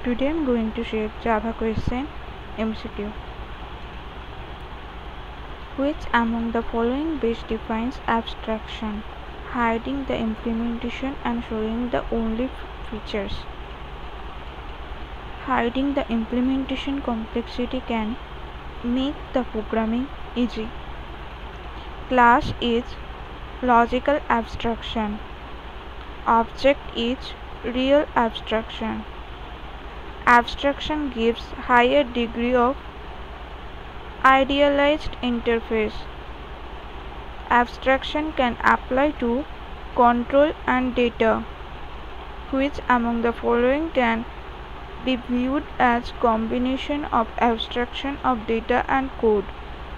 Today I am going to share Java question MCQ. Which among the following best defines abstraction? Hiding the implementation and showing the only features. Hiding the implementation complexity can make the programming easy. Class is logical abstraction. Object is real abstraction. Abstraction gives higher degree of idealized interface. Abstraction can apply to control and data. Which among the following can be viewed as combination of abstraction of data and code?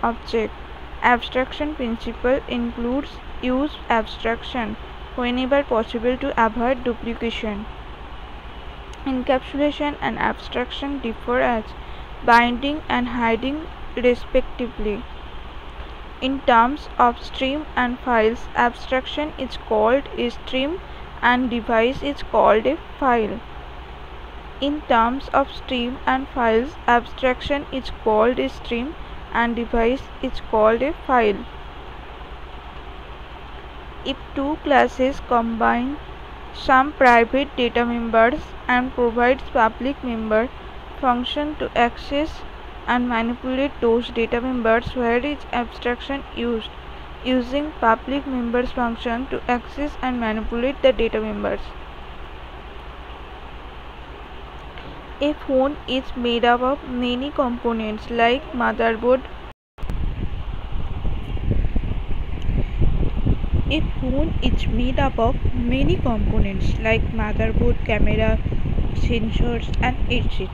Object abstraction principle includes use abstraction whenever possible to avoid duplication. Encapsulation and abstraction differ as binding and hiding respectively. In terms of stream and files, abstraction is called a stream and device is called a file. In terms of stream and files, abstraction is called a stream and device is called a file. If two classes combine some private data members and provides public member function to access and manipulate those data members, where is abstraction used? Using public members function to access and manipulate the data members. A phone is made up of many components like motherboard. A phone is made up of many components like motherboard, camera, sensors and etc.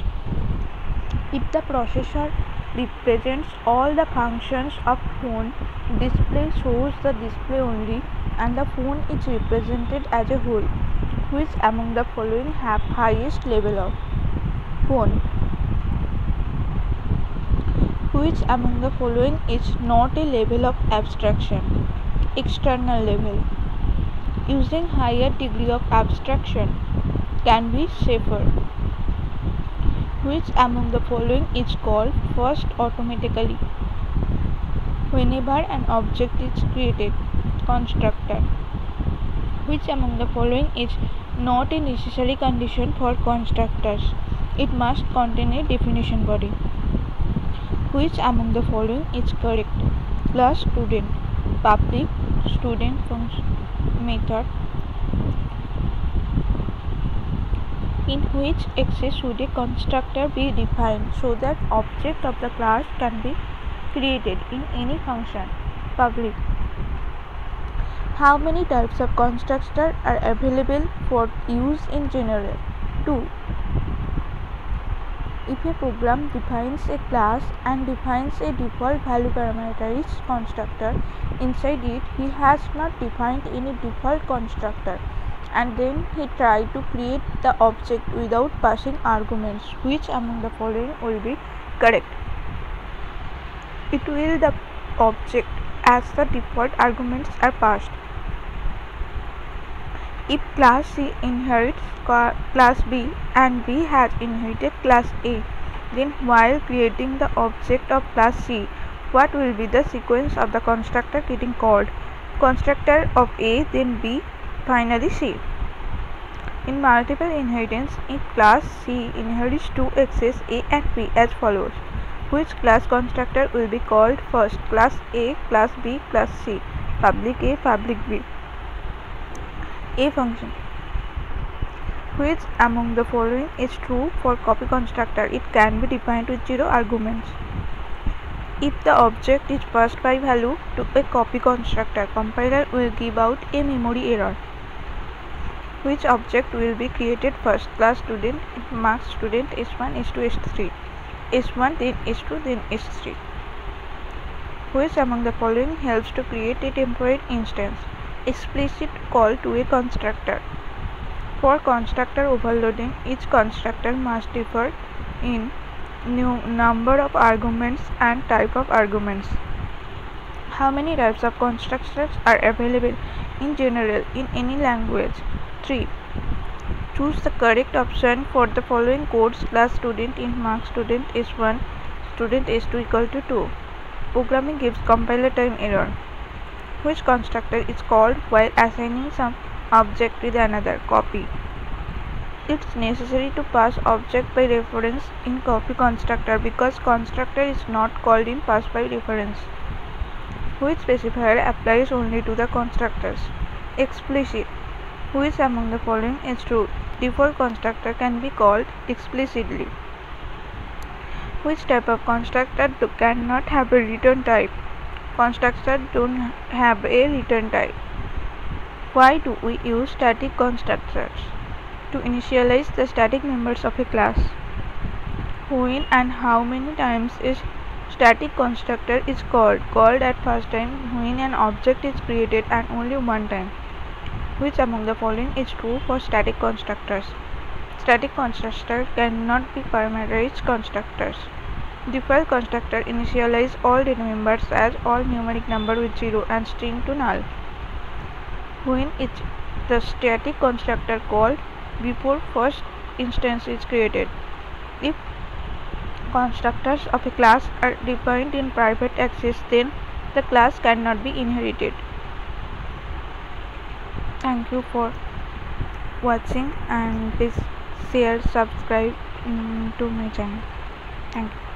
If the processor represents all the functions of phone, display shows the display only and the phone is represented as a whole. Which among the following have highest level of phone? Which among the following is not a level of abstraction? External level. Using higher degree of abstraction can be safer. Which among the following is called first automatically? Whenever an object is created, constructor. Which among the following is not a necessary condition for constructors? It must contain a definition body. Which among the following is correct? Class student, public student function method. In which access should a constructor be defined so that object of the class can be created in any function? Public. How many types of constructor are available for use in general? 2. If a program defines a class and defines a default value parameterized constructor, inside it he has not defined any default constructor, and then he tried to create the object without passing arguments. Which among the following will be correct? It will the object as the default arguments are passed. If class C inherits class B and B has inherited class A, then while creating the object of class C, what will be the sequence of the constructor getting called? Constructor of A, then B, finally C. In multiple inheritance, if class C inherits two access A and B as follows, which class constructor will be called first? Class A, class B, class C. Public A, public B. A function. Which among the following is true for copy constructor? It can be defined with 0 arguments. If the object is passed by value to a copy constructor, compiler will give out a memory error. Which object will be created first? Class student, it marks student S1, S2, S3. S1, then S2, then S3. Which among the following helps to create a temporary instance? Explicit call to a constructor. For constructor overloading, each constructor must differ in number of arguments and type of arguments. How many types of constructors are available in general in any language? 3. Choose the correct option for the following codes. Class student int marks student is 1, student is 2 equal to 2. Programming gives compiler time error. Which constructor is called while assigning some object with another? Copy. It's necessary to pass object by reference in copy constructor because constructor is not called in pass by reference. Which specifier applies only to the constructors? Explicit. Which among the following is true? Default constructor can be called explicitly. Which type of constructor cannot have a return type? Constructors don't have a return type. Why do we use static constructors? To initialize the static members of a class. When and how many times is static constructor is called? Called at first time when an object is created and only one time. Which among the following is true for static constructors? Static constructors cannot be parameterized constructors. Default constructor initialize all data members as all numeric number with 0 and string to null. When is the static constructor called? Before first instance is created. If constructors of a class are defined in private access, then the class cannot be inherited. Thank you for watching and please share, subscribe to my channel. Thank you.